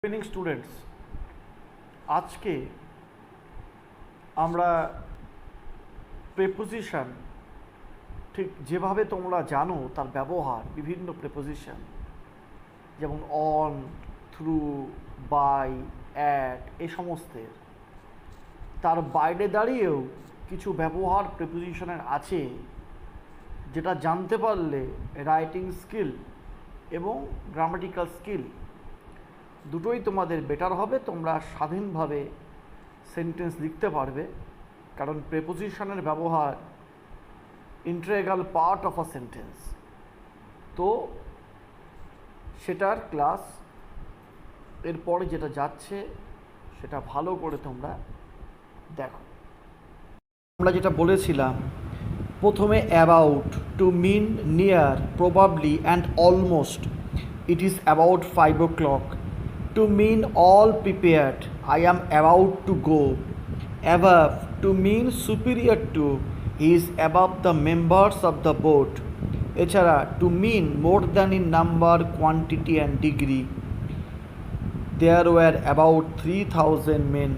Evening students, আজকে আমরা preposition ঠিক যেভাবে তোমরা জানো তার ব্যবহার, বিভিন্ন প্রেপোজিশন যেমন অন, থ্রু, বাই, অ্যাট এই সমস্তের, তার বাইরে দাঁড়িয়েও কিছু ব্যবহার প্রেপোজিশনের আছে যেটা জানতে পারলে রাইটিং স্কিল এবং গ্রামাটিক্যাল স্কিল দুটোই তোমাদের বেটার হবে। তোমরা স্বাধীনভাবে সেন্টেন্স লিখতে পারবে, কারণ প্রেপোজিশনের ব্যবহার integral part of a sentence. তো সেটার ক্লাস এরপরে যেটা যাচ্ছে সেটা ভালো করে তোমরা দেখো। আমরা যেটা বলেছিলাম প্রথমে about, to mean near, probably and almost, it is about 5 o'clock. To mean all prepared, I am about to go. Above, to mean superior to, he is above the members of the board. এছাড়া to mean more than in number, quantity and degree. There were about 3,000 men.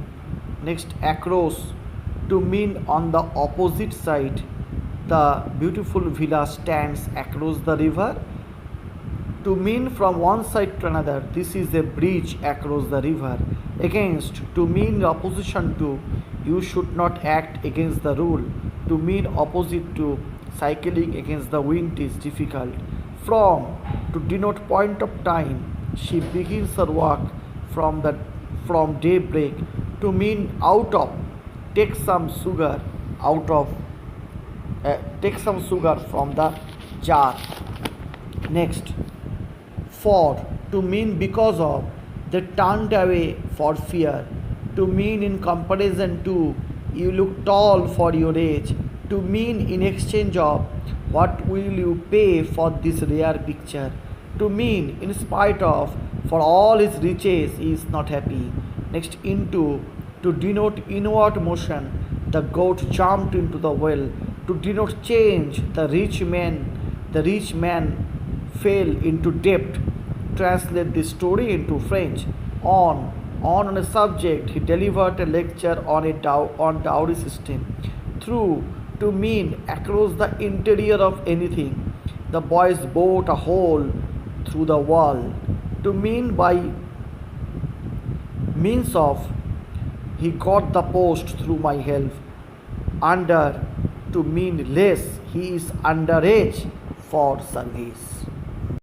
Next, across, to mean on the opposite side. The beautiful villa stands across the river. To mean from one side to another, this is a bridge across the river. Against, to mean opposition to, you should not act against the rule. To mean opposite to, cycling against the wind is difficult. From, to denote point of time, she begins her work from daybreak. To mean out of, take some sugar from the jar. Next, for, to mean because of, they turned away for fear. To mean in comparison to, you look tall for your age. To mean in exchange of, what will you pay for this rare picture. To mean in spite of, for all his riches he is not happy. Next, into, to denote inward motion, the goat jumped into the well. To denote change, the rich man fell into debt. Translate this story into French. On a subject, he delivered a lecture on dowry system. Through, to mean across the interior of anything. The boys bored a hole through the wall. To mean by means of, he got the post through my help. Under, to mean less, he is underage for service.